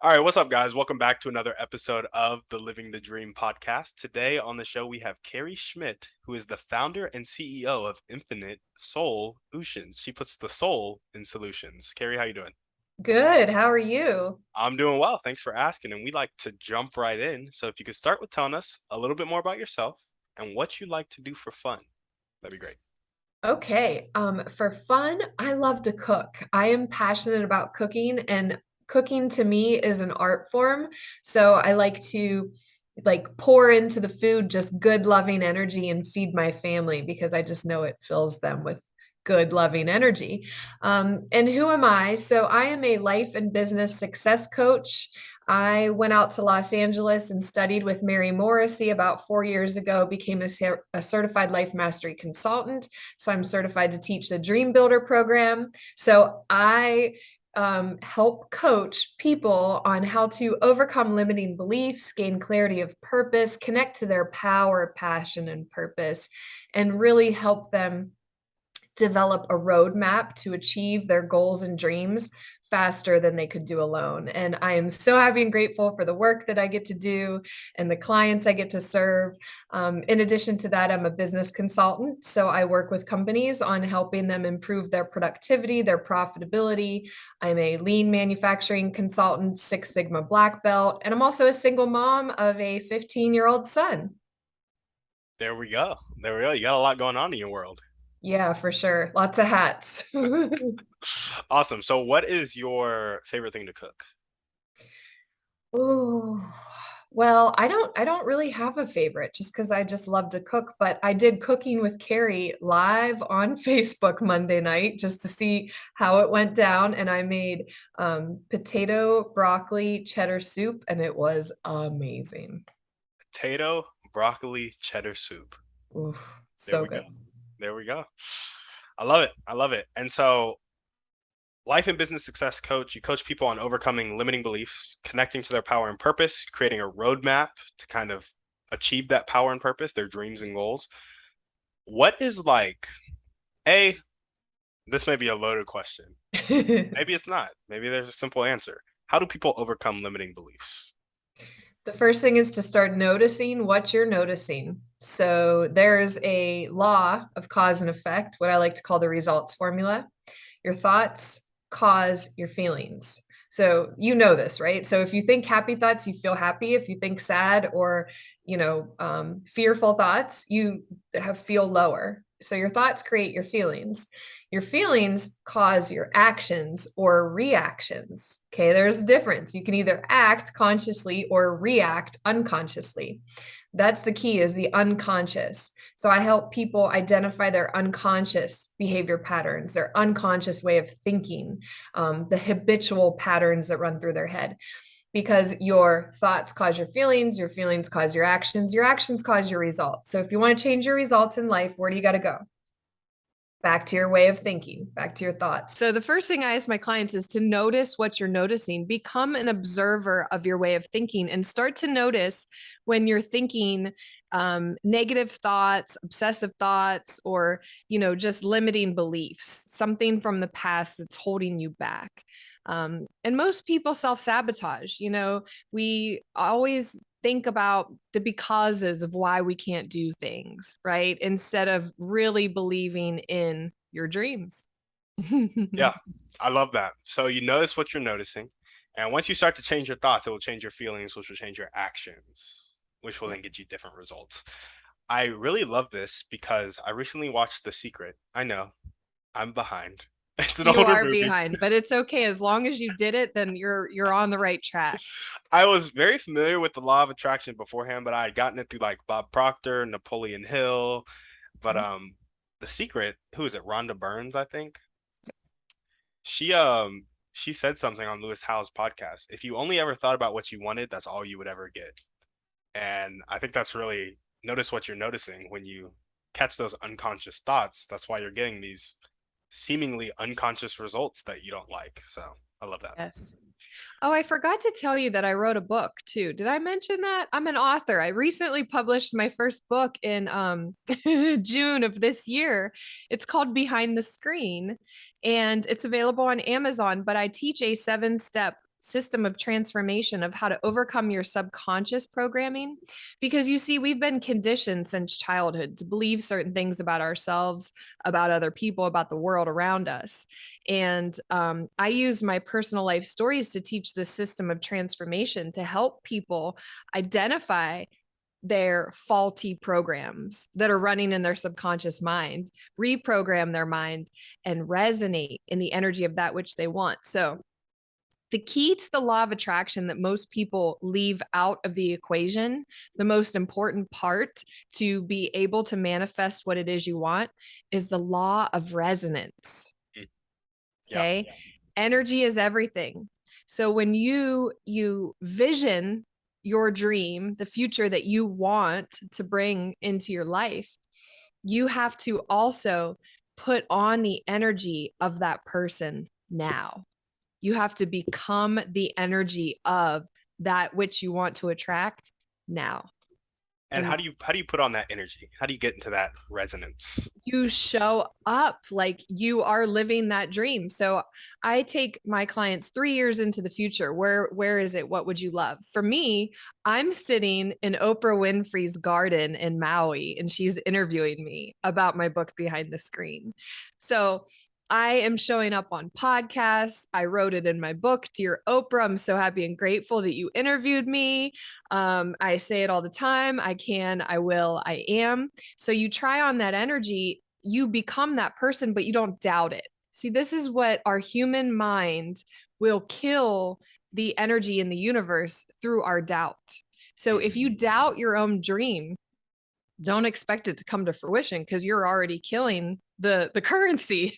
All right, what's up, guys? Welcome back to another episode of the Living the Dream podcast. Today on the show, we have Carrie Schmidt, who is the founder and CEO of Infinite SOULutions. She puts the soul in solutions. Carrie, how you doing? Good. How are you? I'm doing well. Thanks for asking. And we like to jump right in. So if you could start with telling us a little bit more about yourself and what you like to do for fun, that'd be great. Okay. For fun, I love to cook. I am passionate about cooking, and cooking to me is an art form. So I like to pour into the food just good, loving energy and feed my family because I just know it fills them with good, loving energy. And who am I? So I am a life and business success coach. I went out to Los Angeles and studied with Mary Morrissey about 4 years ago, became a certified life mastery consultant. So I'm certified to teach the Dream Builder program. So I help coach people on how to overcome limiting beliefs, gain clarity of purpose, connect to their power, passion, and purpose, and really help them develop a roadmap to achieve their goals and dreams faster than they could do alone. And I am so happy and grateful for the work that I get to do and the clients I get to serve. In addition to that, I'm a business consultant. So I work with companies on helping them improve their productivity, their profitability. I'm a lean manufacturing consultant, Six Sigma black belt, and I'm also a single mom of a 15-year-old son. There we go. There we go. You got a lot going on in your world. Yeah, for sure. Lots of hats. Awesome. So what is your favorite thing to cook? Oh, well, I don't really have a favorite just because I just love to cook, but I did cooking with Carrie live on Facebook Monday night just to see how it went down. And I made potato, broccoli, cheddar soup, and it was amazing. Potato, broccoli, cheddar soup. Oof, There so we go. good. There we go. I love it. I love it. And so, life and business success coach, you coach people on overcoming limiting beliefs, connecting to their power and purpose, creating a roadmap to kind of achieve that power and purpose, their dreams and goals. What is like, A, this may be a loaded question. Maybe it's not. Maybe there's a simple answer. How do people overcome limiting beliefs? The first thing is to start noticing what you're noticing. So there's a law of cause and effect, what I like to call the results formula. Your thoughts cause your feelings. So you know this, right? So if you think happy thoughts, you feel happy. If you think sad or fearful thoughts, feel lower. So your thoughts create your feelings. Your feelings cause your actions or reactions. Okay, there's a difference. You can either act consciously or react unconsciously. That's the key, is the unconscious. So I help people identify their unconscious behavior patterns, their unconscious way of thinking, the habitual patterns that run through their head. Because your thoughts cause your feelings cause your actions cause your results. So if you want to change your results in life, where do you got to go? Back to your way of thinking, back to your thoughts. So the first thing I ask my clients is to notice what you're noticing. Become an observer of your way of thinking and start to notice when you're thinking negative thoughts, obsessive thoughts, or just limiting beliefs, something from the past that's holding you back. And most people self-sabotage. We always think about the becauses of why we can't do things, right? Instead of really believing in your dreams. Yeah, I love that. So you notice what you're noticing. And once you start to change your thoughts, it will change your feelings, which will change your actions, which will then get you different results. I really love this because I recently watched The Secret. I know, I'm behind. It's an You older are movie. behind, but it's okay. As long as you did it, then you're on the right track. I was very familiar with the law of attraction beforehand, but I had gotten it through like Bob Proctor, Napoleon Hill. But The Secret, who is it? Rhonda Burns, I think. She she said something on Lewis Howes' podcast. If you only ever thought about what you wanted, that's all you would ever get. And I think that's really, notice what you're noticing when you catch those unconscious thoughts. That's why you're getting these seemingly unconscious results that you don't like. So I love that. Yes. Oh, I forgot to tell you that I wrote a book too. Did I mention that? I'm an author. I recently published my first book in June of this year. It's called Behind the Screen and it's available on Amazon, but I teach a 7-step system of transformation of how to overcome your subconscious programming. Because you see, we've been conditioned since childhood to believe certain things about ourselves, about other people, about the world around us. And I use my personal life stories to teach this system of transformation to help people identify their faulty programs that are running in their subconscious mind, reprogram their mind, and resonate in the energy of that which they want. So, the key to the law of attraction that most people leave out of the equation, the most important part to be able to manifest what it is you want, is the law of resonance. Mm. Yeah. Okay. Yeah. Energy is everything. So when you vision your dream, the future that you want to bring into your life, you have to also put on the energy of that person now. You have to become the energy of that which you want to attract now. And And how do you put on that energy? How do you get into that resonance? you show up like you are living that dream. So I take my clients 3 years into the future. Where is it? What would you love? For me, I'm sitting in Oprah Winfrey's garden in Maui, and she's interviewing me about my book Behind the Screen. So I am showing up on podcasts. I wrote it in my book, Dear Oprah. I'm so happy and grateful that you interviewed me. I say it all the time. I can, I will, I am. So you try on that energy, you become that person, but you don't doubt it. See, this is what our human mind will kill the energy in the universe through our doubt. So if you doubt your own dream, don't expect it to come to fruition because you're already killing the currency.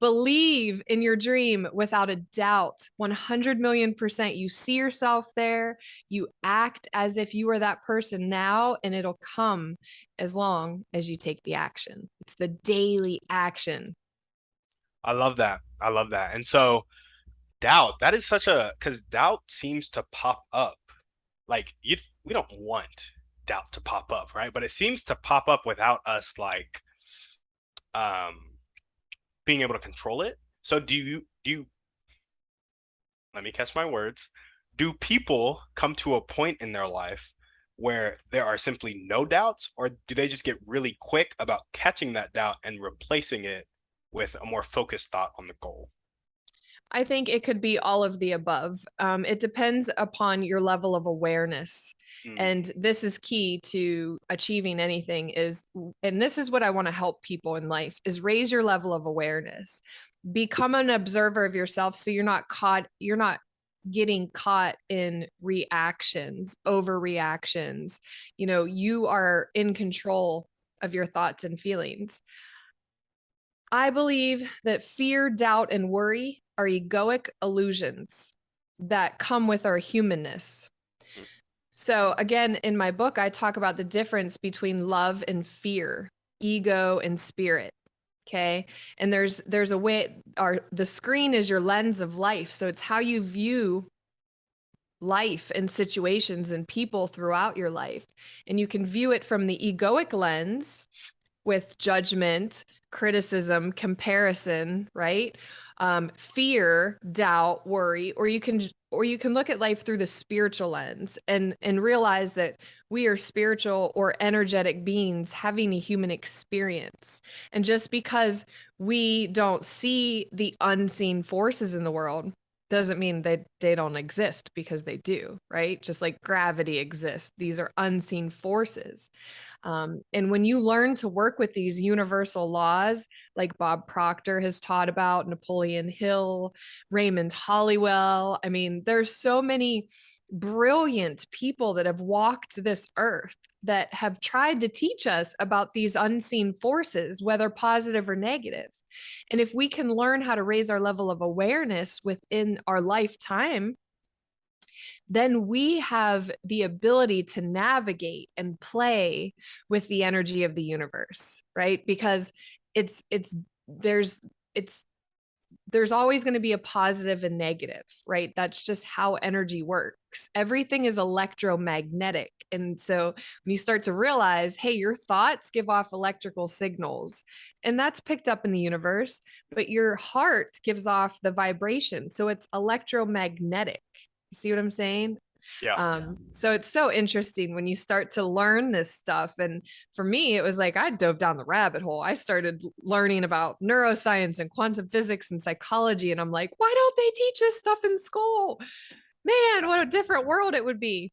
Believe in your dream without a doubt. 100 million%. You see yourself there, you act as if you are that person now, and it'll come as long as you take the action. It's the daily action. I love that. I love that. And so doubt, that is such a, because doubt seems to pop up. Like we don't want doubt to pop up, right? But it seems to pop up without us like um being able to control it. So do you let me catch my words. Do people come to a point in their life where there are simply no doubts, or do they just get really quick about catching that doubt and replacing it with a more focused thought on the goal? I think it could be all of the above. It depends upon your level of awareness. Mm, And this is key to achieving anything is, and this is what I want to help people in life is raise your level of awareness. Become an observer of yourself so you're not getting caught in reactions, overreactions. You are in control of your thoughts and feelings. I believe that fear, doubt, and worry are egoic illusions that come with our humanness. mm, So, again, in my book, I talk about the difference between love and fear, ego and spirit. Okay. And there's a way the screen is your lens of life. So it's how you view life and situations and people throughout your life. And you can view it from the egoic lens with judgment, criticism, comparison, right? Fear, doubt, worry, or you can look at life through the spiritual lens and realize that we are spiritual or energetic beings having a human experience. And just because we don't see the unseen forces in the world doesn't mean that they don't exist, because they do, right? Just like gravity exists. These are unseen forces. And when you learn to work with these universal laws, like Bob Proctor has taught about, Napoleon Hill, Raymond Hollywell, I mean, there's so many brilliant people that have walked this earth that have tried to teach us about these unseen forces, whether positive or negative. And if we can learn how to raise our level of awareness within our lifetime, then we have the ability to navigate and play with the energy of the universe, right? Because it's there's it's there's always going to be a positive and negative, right? That's just how energy works. Everything is electromagnetic. And so when you start to realize, hey, your thoughts give off electrical signals, and that's picked up in the universe, but your heart gives off the vibration. So it's electromagnetic. You see what I'm saying? Yeah. So it's so interesting when you start to learn this stuff. And for me, it was like I dove down the rabbit hole. I started learning about neuroscience and quantum physics and psychology. And I'm like, why don't they teach this stuff in school? Man, what a different world it would be.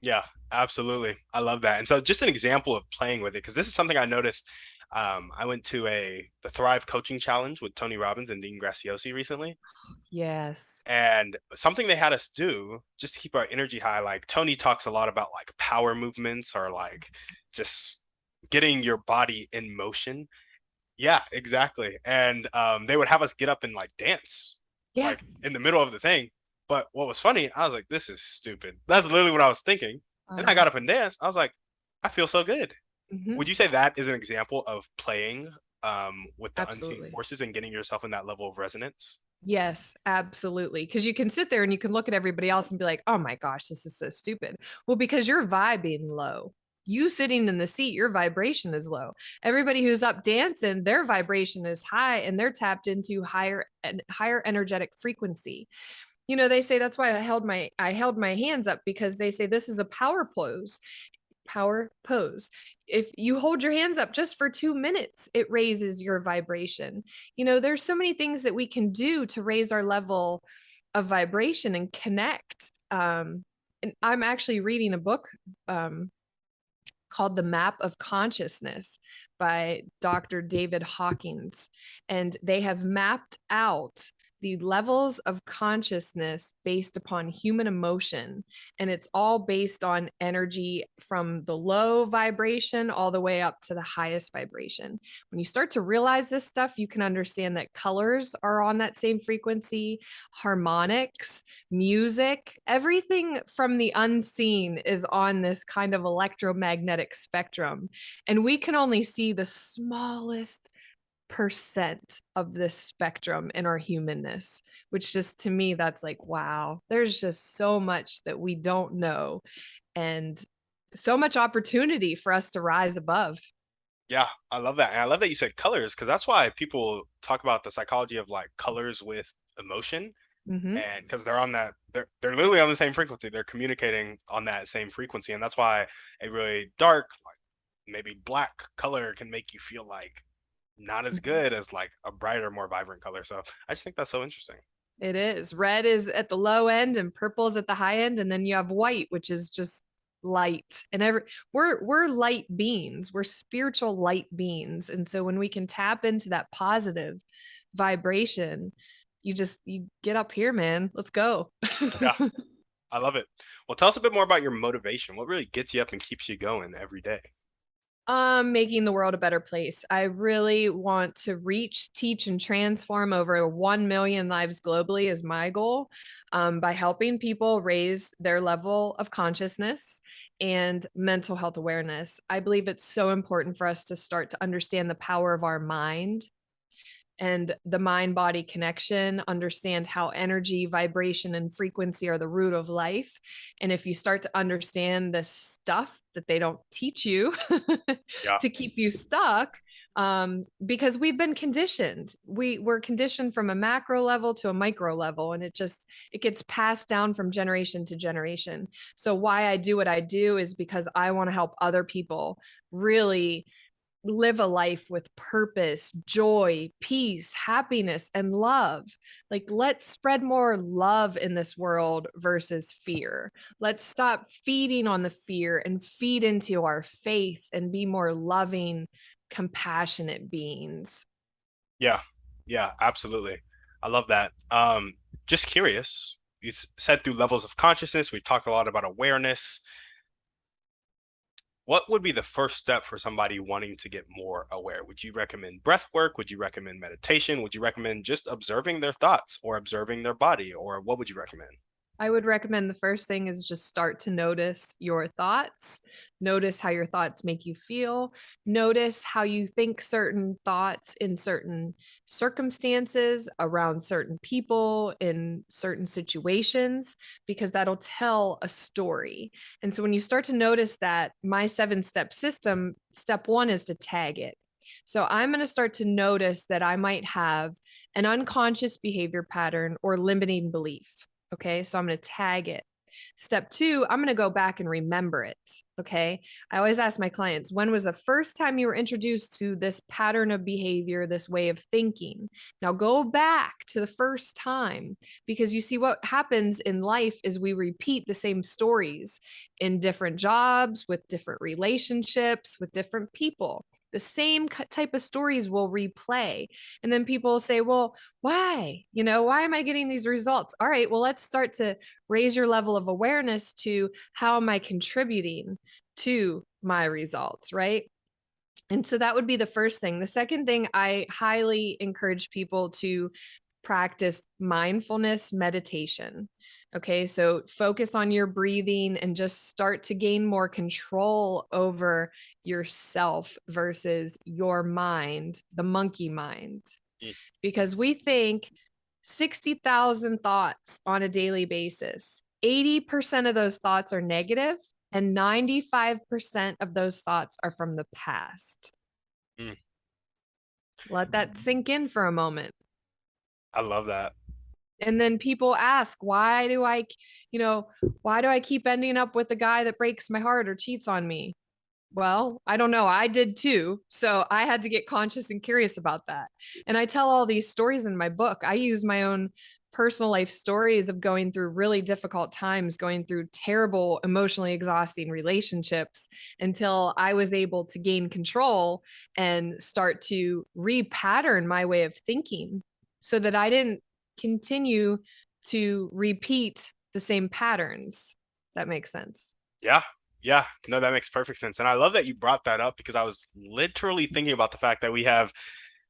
Yeah, absolutely. I love that. And so just an example of playing with it, because this is something I noticed. I went to the Thrive Coaching Challenge with Tony Robbins and Dean Graziosi recently. Yes. And something they had us do just to keep our energy high, like Tony talks a lot about like power movements or like just getting your body in motion. Yeah, exactly. And they would have us get up and like dance, Yeah. like in the middle of the thing. But what was funny, I was like, this is stupid. That's literally what I was thinking. And I got up and danced. I was like, I feel so good. Mhm. Would you say that is an example of playing with the unseen Absolutely. forces and getting yourself in that level of resonance? Yes, absolutely. Because you can sit there and you can look at everybody else and be like, oh my gosh, this is so stupid. Well, because you're vibing low. You sitting in the seat, your vibration is low. Everybody who's up dancing, their vibration is high and they're tapped into higher energetic frequency. You know, they say that's why I held my hands up because they say this is a power pose. If you hold your hands up just for 2 minutes, it raises your vibration. You know, there's so many things that we can do to raise our level of vibration and connect. And I'm actually reading a book um, called The Map of Consciousness by Dr. David Hawkins. And they have mapped out the levels of consciousness based upon human emotion. And it's all based on energy from the low vibration all the way up to the highest vibration. When you start to realize this stuff, you can understand that colors are on that same frequency, harmonics, music, everything from the unseen is on this kind of electromagnetic spectrum. And we can only see the smallest percent of this spectrum in our humanness, which just to me, that's like, wow, there's just so much that we don't know and so much opportunity for us to rise above. Yeah, I love that. And I love that you said colors because that's why people talk about the psychology of like colors with emotion. Mm-hmm. And because they're literally on the same frequency, they're communicating on that same frequency. And that's why a really dark, like maybe black color can make you feel like not as good as like a brighter, more vibrant color. So I just think that's so interesting. It is. Red is at the low end and purple is at the high end. And then you have white, which is just light. And we're light beings. We're spiritual light beings. And so when we can tap into that positive vibration, you get up here, man. Let's go. Yeah, I love it. Well, tell us a bit more about your motivation. What really gets you up and keeps you going every day? Making the world a better place. I really want to reach, teach, and transform over 1 million lives globally is my goal, by helping people raise their level of consciousness and mental health awareness. I believe it's so important for us to start to understand the power of our mind and the mind body connection, understand how energy, vibration, and frequency are the root of life. And if you start to understand the stuff that they don't teach you Yeah, to keep you stuck, because we've been conditioned, we're conditioned from a macro level to a micro level, and it gets passed down from generation to generation. So why I do what I do is because I want to help other people really live a life with purpose, joy, peace, happiness, and love. Like, let's spread more love in this world versus fear. Let's stop feeding on the fear and feed into our faith and be more loving, compassionate beings. yeah, yeah, absolutely. I love that. Just curious, you said through levels of consciousness, we talked a lot about awareness. What would be the first step for somebody wanting to get more aware? Would you recommend breath work? Would you recommend meditation? Would you recommend just observing their thoughts or observing their body? Or what would you recommend? I would recommend the first thing is just start to notice your thoughts. Notice how your thoughts make you feel. Notice how you think certain thoughts in certain circumstances, around certain people, in certain situations, because that'll tell a story. And so when you start to notice that, my 7-step system, step one is to tag it. So I'm going to start to notice that I might have an unconscious behavior pattern or limiting belief. Okay, so I'm going to tag it. Step two, I'm going to go back and remember it. Okay, I always ask my clients, when was the first time you were introduced to this pattern of behavior, this way of thinking? Now go back to the first time, because you see what happens in life is we repeat the same stories in different jobs, with different relationships, with different people. The same type of stories will replay. And then people will say, well, why? Why am I getting these results? All right, well, let's start to raise your level of awareness to how am I contributing to my results, right? And so that would be the first thing. The second thing, I highly encourage people to practice mindfulness meditation. Okay, so focus on your breathing and just start to gain more control over yourself versus your mind, the monkey mind, Mm, because we think 60,000 thoughts on a daily basis. 80% of those thoughts are negative, and 95% of those thoughts are from the past. mm. Let that sink in for a moment. I love that. And then people ask, you know, why do I keep ending up with a guy that breaks my heart or cheats on me? Well, I don't know. I did too. So I had to get conscious and curious about that. And I tell all these stories in my book. I use my own personal life stories of going through really difficult times, going through terrible, emotionally exhausting relationships, until I was able to gain control and start to repattern my way of thinking so that I didn't continue to repeat the same patterns. That makes sense. Yeah. Yeah. No, that makes perfect sense. And I love that you brought that up because I was literally thinking about the fact that we have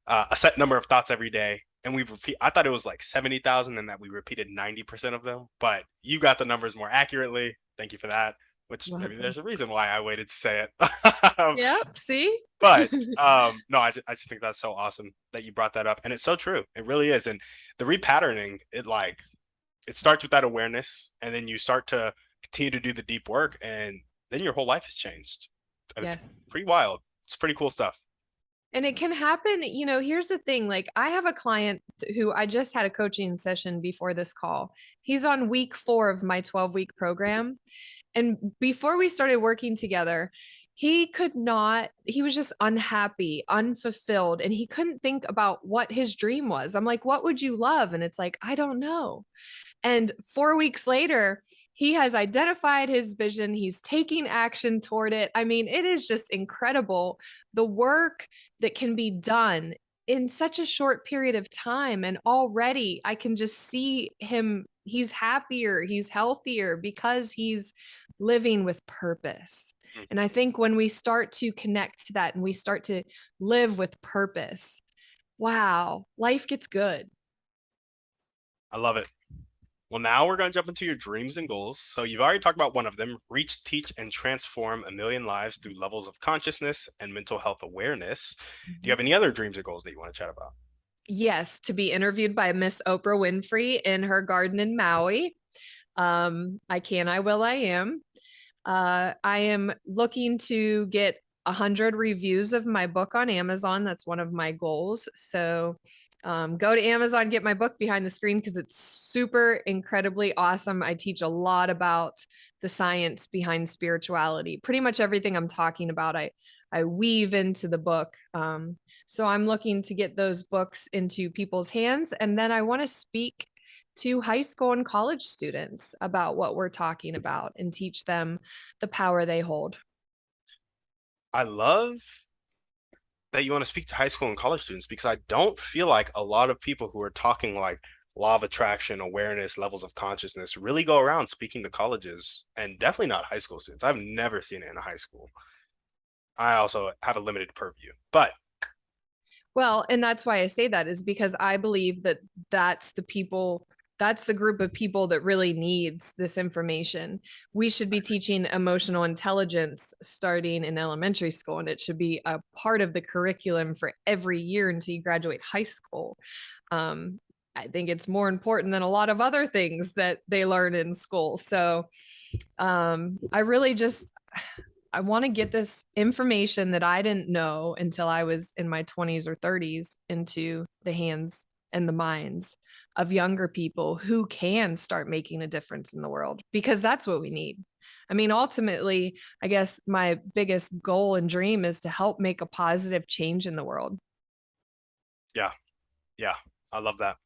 a set number of thoughts every day. And we repeat, I thought it was like 70,000 and that we repeated 90% of them, but you got the numbers more accurately. Thank you for that, which maybe Welcome. there's a reason why I waited to say it. Yep. See? But no, I just think that's so awesome that you brought that up. And it's so true. It really is. And the repatterning, it starts with that awareness and then you start to continue to do the deep work and then your whole life has changed. And it's Yes. pretty wild. It's pretty cool stuff. And it can happen, here's the thing, like I have a client who I just had a coaching session before this call. He's on week 4 of my 12-week program. And before we started working together, he was just unhappy, unfulfilled, and he couldn't think about what his dream was. I'm like, what would you love? And it's like, I don't know. And 4 weeks later, he has identified his vision. He's taking action toward it. I mean, it is just incredible the work that can be done in such a short period of time. And already I can just see him. He's happier, he's healthier because he's living with purpose. Mm, And I think when we start to connect to that and we start to live with purpose, wow, life gets good. I love it. Well, now we're going to jump into your dreams and goals. So you've already talked about one of them, reach, teach, and transform a million lives through levels of consciousness and mental health awareness. Do you Mhm. have any other dreams or goals that you want to chat about? Yes, to be interviewed by Miss Oprah Winfrey in her garden in Maui. I can, I will, I am. I am looking to get 100 reviews of my book on Amazon. That's one of my goals. So go to Amazon, get my book Behind the Screen because it's super incredibly awesome. I teach a lot about the science behind spirituality. Pretty much everything I'm talking about, I weave into the book. So I'm looking to get those books into people's hands. And then I want to speak to high school and college students about what we're talking about and teach them the power they hold. I love that you want to speak to high school and college students because I don't feel like a lot of people who are talking like law of attraction, awareness, levels of consciousness really go around speaking to colleges and definitely not high school students. I've never seen it in a high school. I also have a limited purview, but Well, and that's why I say that is because I believe that that's the people That's the group of people that really needs this information. We should be teaching emotional intelligence starting in elementary school, and it should be a part of the curriculum for every year until you graduate high school. um, I think it's more important than a lot of other things that they learn in school. So I really just I want to get this information that I didn't know until I was in my 20s or 30s into the hands and the minds of younger people who can start making a difference in the world, because that's what we need. I mean, ultimately, I guess my biggest goal and dream is to help make a positive change in the world. Yeah, yeah, I love that.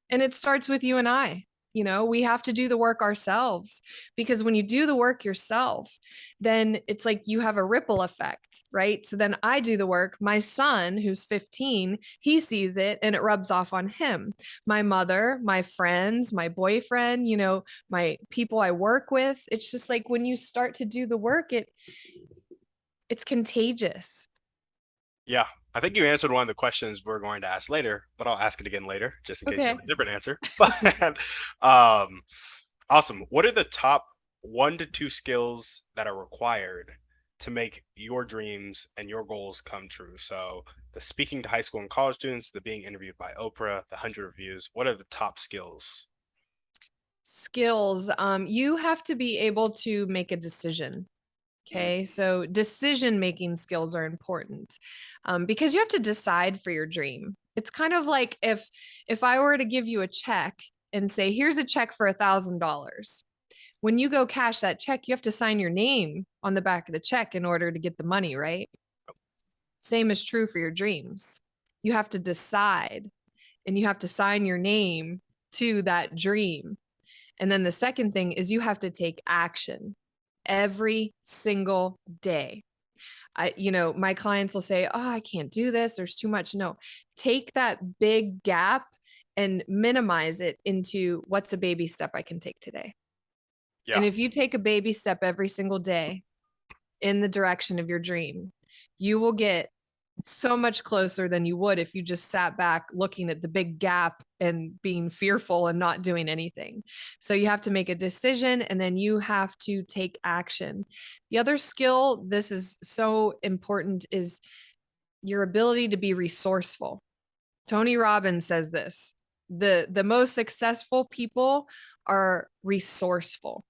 And it starts with you and I. You know, we have to do the work ourselves, because when you do the work yourself, then it's like you have a ripple effect, right? So then I do the work. My son, who's 15, he sees it and it rubs off on him. My mother, my friends, my boyfriend, you know, my people I work with. It's just like when you start to do the work, it's contagious. Yeah, I think you answered one of the questions we're going to ask later, but I'll ask it again later just in case you Okay. have a different answer. But um, awesome. What are the top 1 to 2 skills that are required to make your dreams and your goals come true? So the speaking to high school and college students, the being interviewed by Oprah, the 100 reviews. What are the top skills? Skills. You have to be able to make a decision. Mm, Okay, so decision making skills are important, because you have to decide for your dream. It's kind of like if I were to give you a check and say, "Here's a check for $1,000." When you go cash that check, you have to sign your name on the back of the check in order to get the money, right? Same is true for your dreams. You have to decide, and you have to sign your name to that dream. And then the second thing is you have to take action every single day. My clients will say, "Oh, I can't do this. There's too much." No, take that big gap and minimize it into what's a baby step I can take today. yeah, And if you take a baby step every single day in the direction of your dream, you will get so much closer than you would if you just sat back looking at the big gap and being fearful and not doing anything. So you have to make a decision and then you have to take action. The other skill, this is so important, is your ability to be resourceful. Tony Robbins says this. The most successful people are resourceful.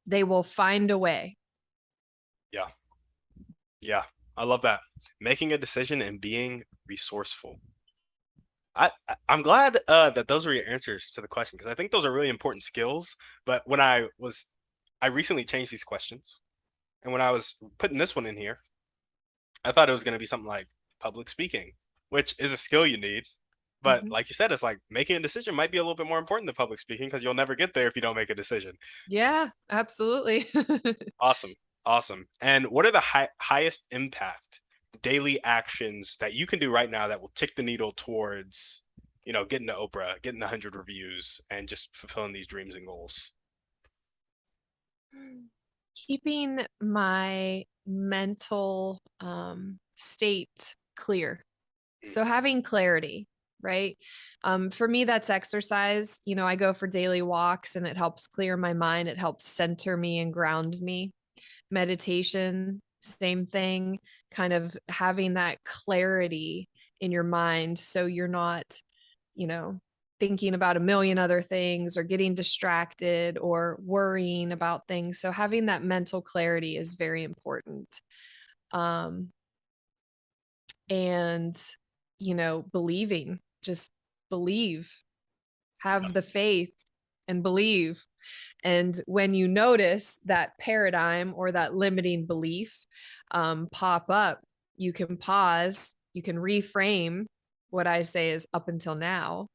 They will find a way. yeah, yeah. I love that. Making a decision and being resourceful. I'm glad that those were your answers to the question because I think those are really important skills. But I recently changed these questions, and when I was putting this one in here, I thought it was going to be something like public speaking, which is a skill you need. But Mhm. like you said, it's like making a decision might be a little bit more important than public speaking because you'll never get there if you don't make a decision. Yeah, absolutely. Awesome, awesome. And what are the highest impact daily actions that you can do right now that will tick the needle towards, getting to Oprah, getting the 100 reviews, and just fulfilling these dreams and goals? Keeping my mental state clear. Mm, So having clarity, right? For me, that's exercise. You know, I go for daily walks and it helps clear my mind. It helps center me and ground me. Meditation, same thing, kind of having that clarity in your mind so you're not, you know, thinking about a million other things or getting distracted or worrying about things. So having that mental clarity is very important. Um, and, believing, just believe, yeah, have the faith and believe. And when you notice that paradigm or that limiting belief pop up, you can pause, you can reframe what I say is up until now,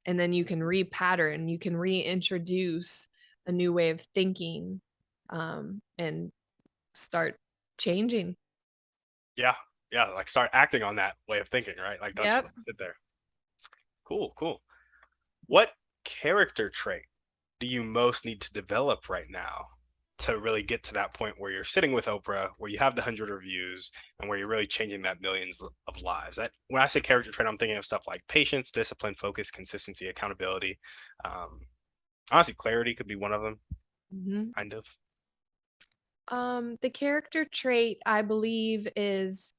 and then you can repattern, you can reintroduce a new way of thinking, and start changing. yeah, yeah. Like start acting on that way of thinking, right? Like don't just Yep. like, sit there. Cool, cool. What character trait do you most need to develop right now to really get to that point where you're sitting with Oprah, where you have the 100 reviews, and where you're really changing that millions of lives. When I say character trait, I'm thinking of stuff like patience, discipline, focus, consistency, accountability. Um, Honestly, clarity could be one of them, Mhm. kind of. The character trait I believe is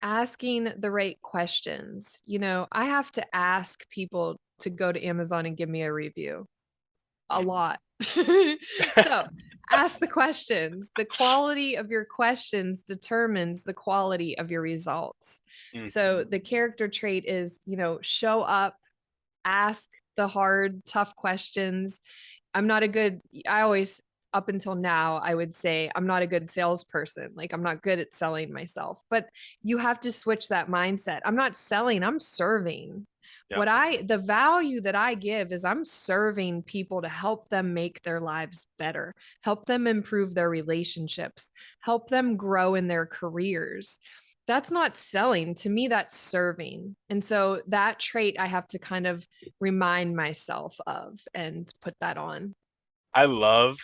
asking the right questions. I have to ask people to go to Amazon and give me a review a Mm. lot. So ask the questions. The quality of your questions determines the quality of your results. Mm. So the character trait is, show up, ask the hard, tough questions. I'm not a good, I always, up until now, I would say I'm not a good salesperson. Like I'm not good at selling myself, but you have to switch that mindset. I'm not selling, I'm serving. Yeah. The value that I give is I'm serving people to help them make their lives better, help them improve their relationships, help them grow in their careers. That's not selling. To me, that's serving. And so that trait I have to kind of remind myself of and put that on. I love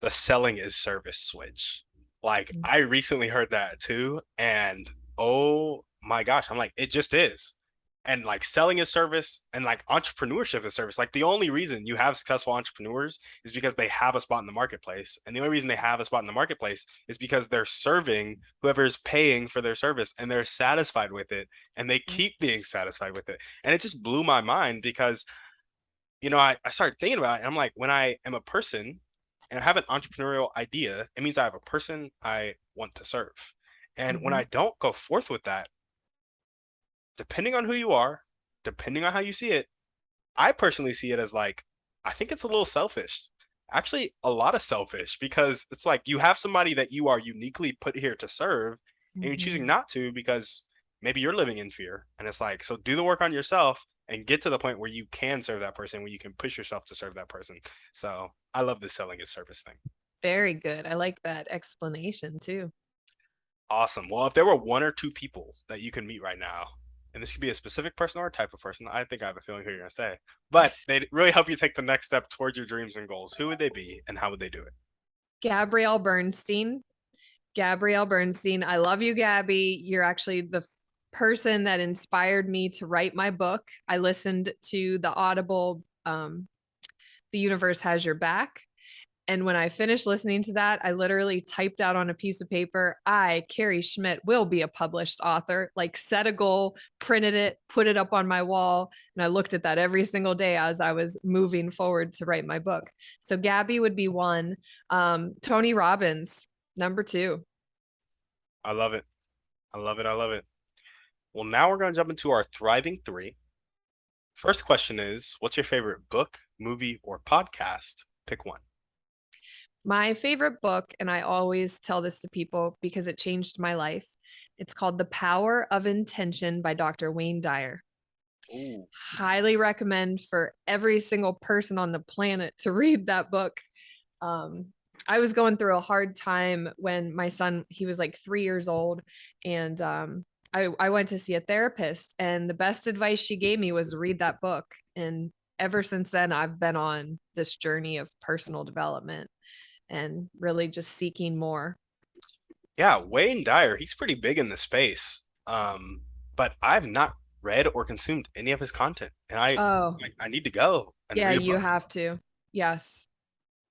the selling is service switch. Like I recently heard that too, and oh my gosh, I'm like, it just is. And like selling is service and like entrepreneurship is service. Like the only reason you have successful entrepreneurs is because they have a spot in the marketplace. And the only reason they have a spot in the marketplace is because they're serving whoever is paying for their service and they're satisfied with it and they keep being satisfied with it. And it just blew my mind because I started thinking about it and I'm like, when I am a person and I have an entrepreneurial idea, it means I have a person I want to serve. And when Mhm. I don't go forth with that, depending on who you are, depending on how you see it, I personally see it as like, I think it's a little selfish. Actually, a lot of selfish because it's like you have somebody that you are uniquely put here to serve and you're choosing Mhm. not to because maybe you're living in fear. And it's like, so do the work on yourself and get to the point where you can serve that person, where you can push yourself to serve that person. So I love this selling as service thing. Very good. I like that explanation too. Awesome. Well, if there were one or two people that you can meet right now, and this could be a specific person or a type of person, I think I have a feeling who you're going to say, but they'd really help you take the next step towards your dreams and goals. Who would they be and how would they do it? Gabrielle Bernstein. Gabrielle Bernstein. I love you, Gabby. You're actually the person that inspired me to write my book. I listened to the Audible, The Universe Has Your Back. And when I finished listening to that, I literally typed out on a piece of paper, I, Carrie Schmidt, will be a published author, like set a goal, printed it, put it up on my wall. And I looked at that every single day as I was moving forward to write my book. So Gabby would be one. Tony Robbins, number two. I love it. I love it. I love it. Well, now we're going to jump into our thriving three. First question is, what's your favorite book, movie, or podcast? Pick one. My favorite book, and I always tell this to people because it changed my life. It's called The Power of Intention by Dr. Wayne Dyer. Ooh. Highly recommend for every single person on the planet to read that book. Um, I was going through a hard time when my son, he was like 3 years old, and I went to see a therapist, and the best advice she gave me was read that book. And ever since then, I've been on this journey of personal development and really just seeking more. Yeah, Wayne Dyer, he's pretty big in the space. But I've not read or consumed any of his content, and Oh, I need to go and yeah, read a you book. have to. Yes.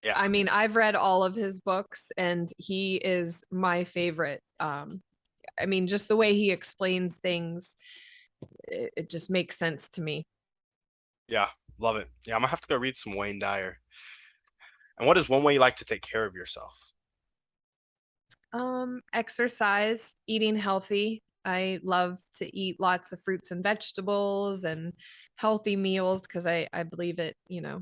Yeah, I mean, I've read all of his books and he is my favorite. I mean, just the way he explains things, it just makes sense to me. yeah, love it. Yeah, I'm gonna have to go read some Wayne Dyer. And what is one way you like to take care of yourself? Exercise, eating healthy. I love to eat lots of fruits and vegetables and healthy meals because I believe it, your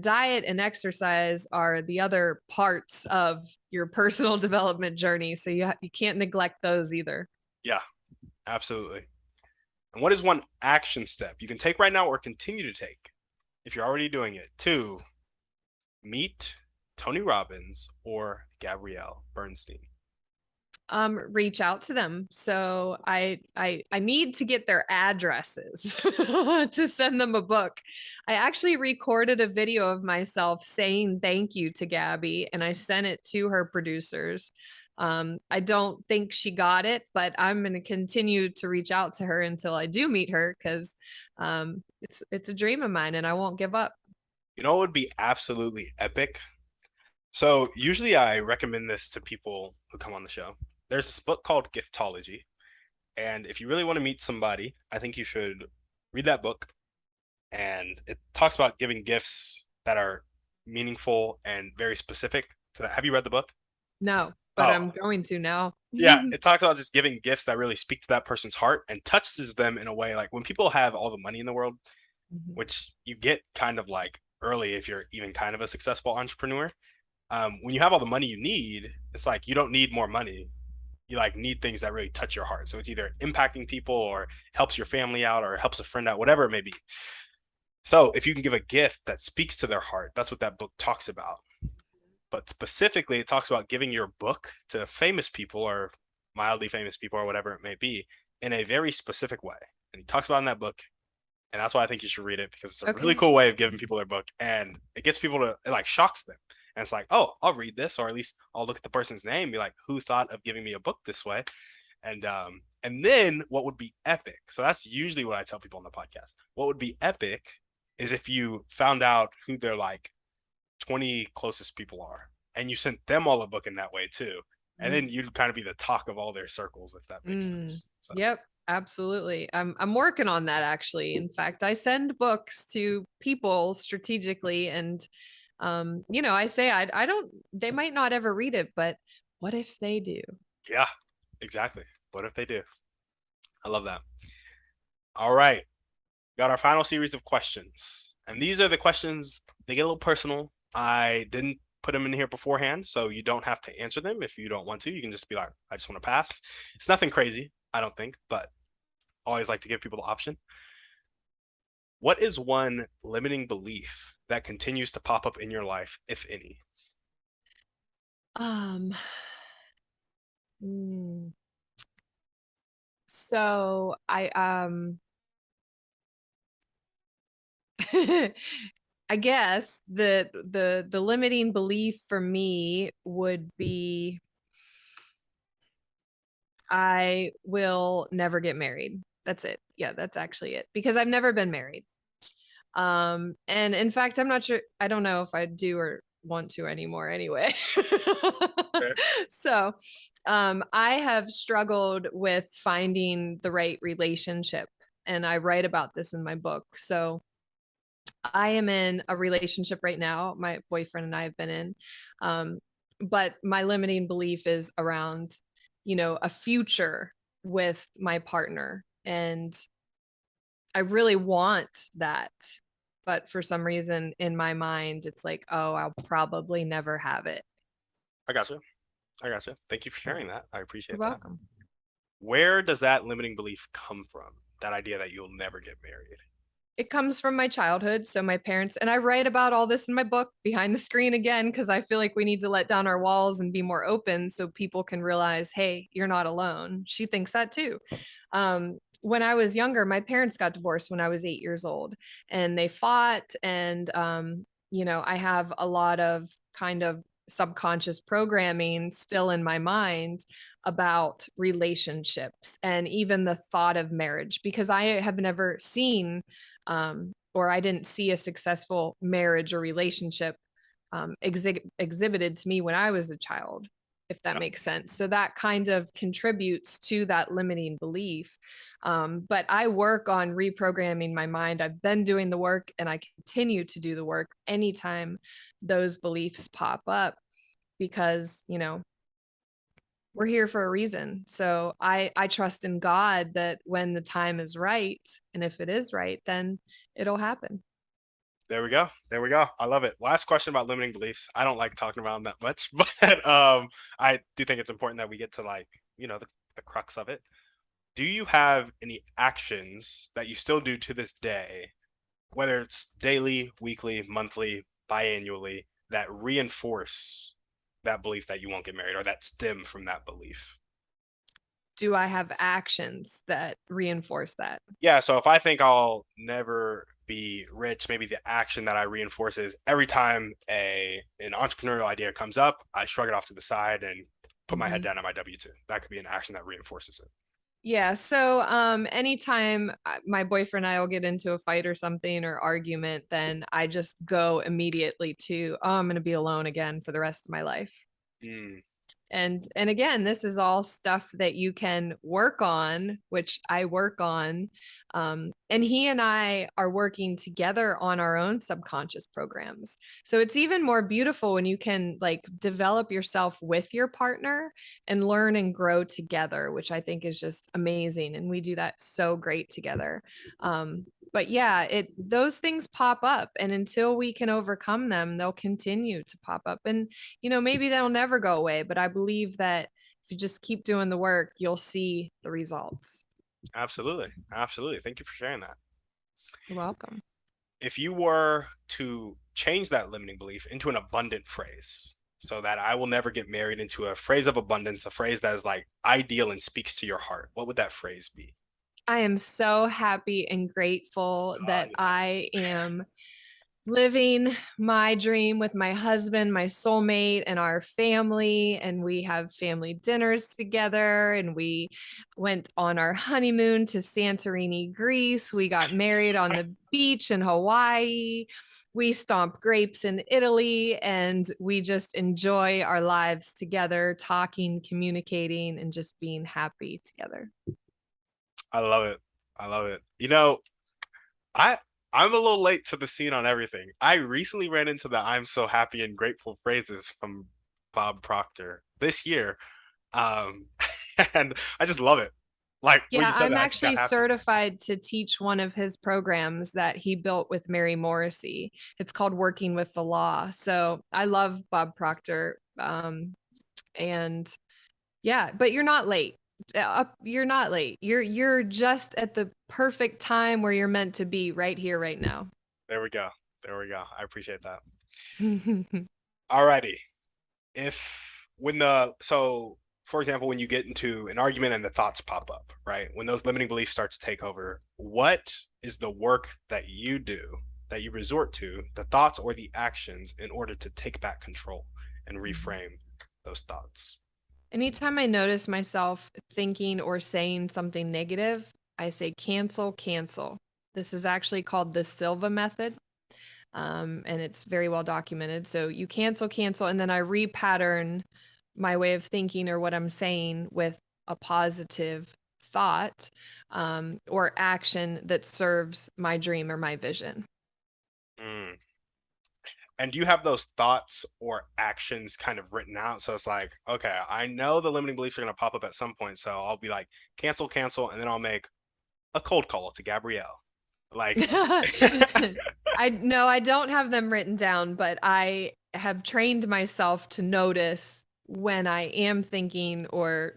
diet and exercise are the other parts of your personal development journey. So you can't neglect those either. Yeah, absolutely. And what is one action step you can take right now or continue to take if you're already doing it to meet Tony Robbins or Gabrielle Bernstein? Reach out to them. So I need to get their addresses to send them a book. I actually recorded a video of myself saying thank you to Gabby, and I sent it to her producers. I don't think she got it, but I'm going to continue to reach out to her until I do meet her, because it's a dream of mine and I won't give up. You know what would be absolutely epic? So usually I recommend this to people who come on the show. There's this book called Giftology, and if you really want to meet somebody, I think you should read that book. And it talks about giving gifts that are meaningful and very specific to that. Have you read the book? No, but Oh, I'm going to now. yeah. It talks about just giving gifts that really speak to that person's heart and touches them in a way like when people have all the money in the world, Mhm. which you get kind of like early if you're even kind of a successful entrepreneur. When you have all the money you need, it's like you don't need more money. You like need things that really touch your heart. So it's either impacting people or helps your family out or helps a friend out, whatever it may be. So if you can give a gift that speaks to their heart, that's what that book talks about. But specifically, it talks about giving your book to famous people or mildly famous people or whatever it may be in a very specific way. And he talks about in that book, and that's why I think you should read it because it's a really Okay. cool way of giving people their book, and it gets people to it like shocks them, and it's like, oh, I'll read this, or at least I'll look at the person's name, and be like, who thought of giving me a book this way, and then what would be epic? So that's usually what I tell people on the podcast. What would be epic is if you found out who their like 20 closest people are, and you sent them all a book in that way too, and then you'd kind of be the talk of all their circles if that makes Mm, sense. So yep, absolutely. I'm working on that actually. In fact, I send books to people strategically, and I say I don't they might not ever read it, but what if they do? yeah, exactly. What if they do? I love that. All right. Got our final series of questions. And these are the questions, they get a little personal. I didn't put them in here beforehand, so you don't have to answer them if you don't want to. You can just be like, I just want to pass. It's nothing crazy, I don't think, but I always like to give people the option. What is one limiting belief that continues to pop up in your life, if any? Um mm, so I guess the limiting belief for me would be I will never get married. That's it. Yeah, that's actually it. Because I've never been married. And in fact, I'm not sure, I don't know if I do or want to anymore anyway. Okay. So, I have struggled with finding the right relationship, and I write about this in my book. So, I am in a relationship right now. My boyfriend and I have been in. Um, but my limiting belief is around, a future with my partner. And I really want that. But for some reason in my mind, it's like, oh, I'll probably never have it. I gotcha. I gotcha. Thank you for sharing that. I You're appreciate that. welcome. Where does that limiting belief come from? That idea that you'll never get married? It comes from my childhood. So my parents, and I write about all this in my book Behind the Screen again, because I feel like we need to let down our walls and be more open so people can realize, hey, you're not alone. She thinks that too. When I was younger, my parents got divorced when I was 8 years old, and they fought. And, I have a lot of kind of subconscious programming still in my mind about relationships and even the thought of marriage, because I have never seen or I didn't see a successful marriage or relationship exhibited to me when I was a child, if that Yep. makes sense. So that kind of contributes to that limiting belief. But I work on reprogramming my mind. I've been doing the work and I continue to do the work anytime those beliefs pop up, because, we're here for a reason. So I trust in God that when the time is right, and if it is right, then it'll happen. There we go. There we go. I love it. Last question about limiting beliefs. I don't like talking about them that much, but I do think it's important that we get to like, the crux of it. Do you have any actions that you still do to this day, whether it's daily, weekly, monthly, biannually, that reinforce that belief that you won't get married or that stem from that belief? do I have actions that reinforce that? Yeah, so if I think I'll never be rich, maybe the action that I reinforce is every time an entrepreneurial idea comes up, I shrug it off to the side and put my head Mhm. down on my W-2. That could be an action that reinforces it. Yeah. So, anytime my boyfriend and I will get into a fight or something or argument, then I just go immediately to, oh, I'm going to be alone again for the rest of my life. Mm, And again, this is all stuff that you can work on, which I work on. And he and I are working together on our own subconscious programs. So it's even more beautiful when you can like develop yourself with your partner and learn and grow together, which I think is just amazing. And we do that so great together. But yeah, it those things pop up, and until we can overcome them, they'll continue to pop up. And maybe they'll never go away, but I believe that if you just keep doing the work, you'll see the results. absolutely. Absolutely. Thank you for sharing that. You're welcome. If you were to change that limiting belief into an abundant phrase, so that I will never get married into a phrase of abundance, a phrase that is like ideal and speaks to your heart, what would that phrase be? I am so happy and grateful Oh, that yes. I am living my dream with my husband, my soulmate, and our family. And we have family dinners together. And we went on our honeymoon to Santorini, Greece. We got married on the beach in Hawaii. We stomp grapes in Italy. And we just enjoy our lives together, talking, communicating, and just being happy together. I love it. I love it. I I'm a little late to the scene on everything. I recently ran into the "I'm so happy and grateful" phrases from Bob Proctor this year, um, and I just love it. Like when Yeah, you said I'm it, I just got actually happy. certified to teach one of his programs that he built with Mary Morrissey. It's called Working with the Law. So I love Bob Proctor. And yeah, but you're not late. You're not late. You're just at the perfect time where you're meant to be right here, right now. There we go. There we go. I appreciate that. Alrighty. If when the so for example, when you get into an argument and the thoughts pop up, right? When those limiting beliefs start to take over, what is the work that you do, that you resort to, the thoughts or the actions in order to take back control and reframe those thoughts? Anytime I notice myself thinking or saying something negative, I say cancel, cancel. This is actually called the Silva Method. And it's very well documented. So you cancel, cancel, and then I repattern my way of thinking or what I'm saying with a positive thought or action that serves my dream or my vision. Mm. And do you have those thoughts or actions kind of written out? So it's like, okay, I know the limiting beliefs are going to pop up at some point. So I'll be like, cancel, cancel, and then I'll make a cold call to Gabrielle. Like, I no, I don't have them written down, but I have trained myself to notice when I am thinking or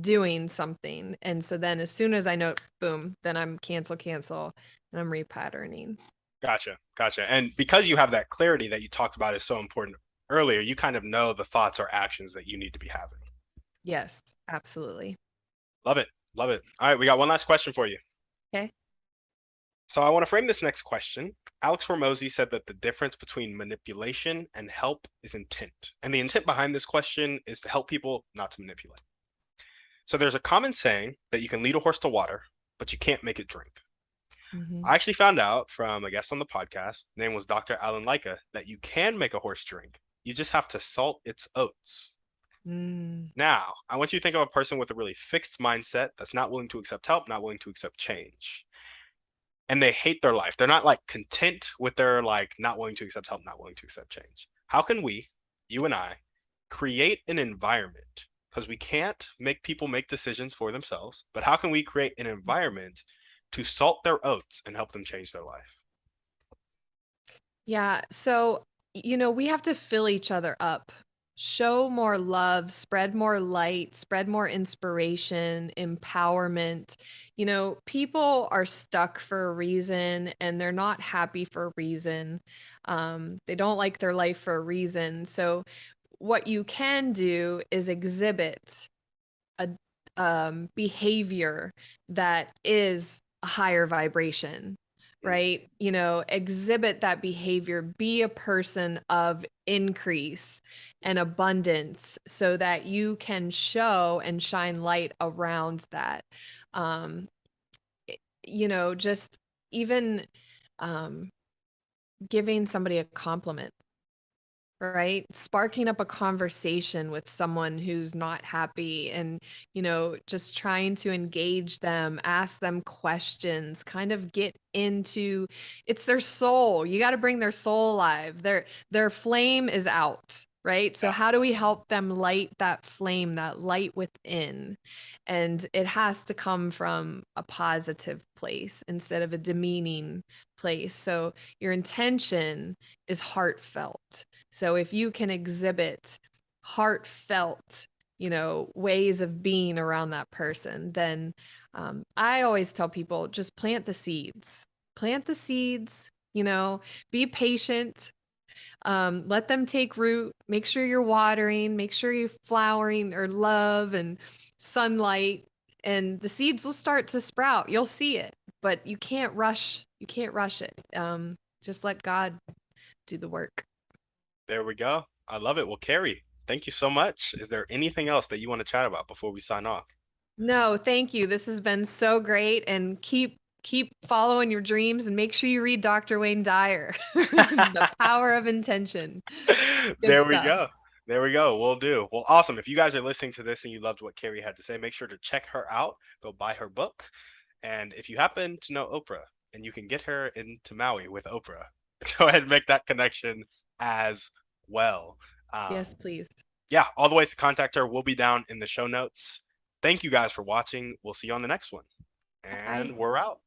doing something. And so then as soon as I know, boom, then I'm cancel, cancel, and I'm repatterning. gotcha, gotcha. And because you have that clarity that you talked about is so important earlier, you kind of know the thoughts or actions that you need to be having. Yes, absolutely. Love it, love it. All right, we got one last question for you. Okay. So I want to frame this next question. Alex Hormozy said that the difference between manipulation and help is intent. And the intent behind this question is to help people, not to manipulate. So there's a common saying that you can lead a horse to water, but you can't make it drink. Hmm. I actually found out from a guest on the podcast, name was Dr. Alan Leica, that you can make a horse drink. You just have to salt its oats. Mm. Now, I want you to think of a person with a really fixed mindset that's not willing to accept help, not willing to accept change. And they hate their life. They're not like content with their like not willing to accept help, not willing to accept change. How can we, you and I, create an environment? Because we can't make people make decisions for themselves, but how can we create an environment to salt their oats and help them change their life? Yeah. So, we have to fill each other up, show more love, spread more light, spread more inspiration, empowerment. People are stuck for a reason and they're not happy for a reason. They don't like their life for a reason. So, what you can do is exhibit a behavior that is a higher vibration, Mm. right? You know, exhibit that behavior, be a person of increase and abundance so that you can show and shine light around that. Um, you know, just even um, giving somebody a compliment, right? Sparking up a conversation with someone who's not happy and, you know, just trying to engage them, ask them questions, kind of get into it's their soul. You got to bring their soul alive. Their flame is out, right? So Yeah. how do we help them light that flame, that light within? And it has to come from a positive place instead of a demeaning place. So your intention is heartfelt. So if you can exhibit heartfelt, you know, ways of being around that person, then I always tell people just plant the seeds. Plant the seeds, you know, be patient, let them take root, make sure you're watering, make sure you're flowering or love and sunlight, and the seeds will start to sprout. You'll see it, but you can't rush it. Just let God do the work. There we go. I love it. Well, Carrie, thank you so much. Is there anything else that you want to chat about before we sign off? No, thank you. This has been so great, and keep following your dreams and make sure you read Dr. Wayne Dyer. The Power of Intention. Good There we stuff. go. There we go. We'll do. Well, awesome. If you guys are listening to this and you loved what Carrie had to say, make sure to check her out. Go buy her book. And if you happen to know Oprah and you can get her into Maui with Oprah, go ahead and make that connection as well. Yes, Um, please. yeah, all the ways to contact her will be down in the show notes. Thank you guys for watching. We'll see you on the next one. Bye. And we're out.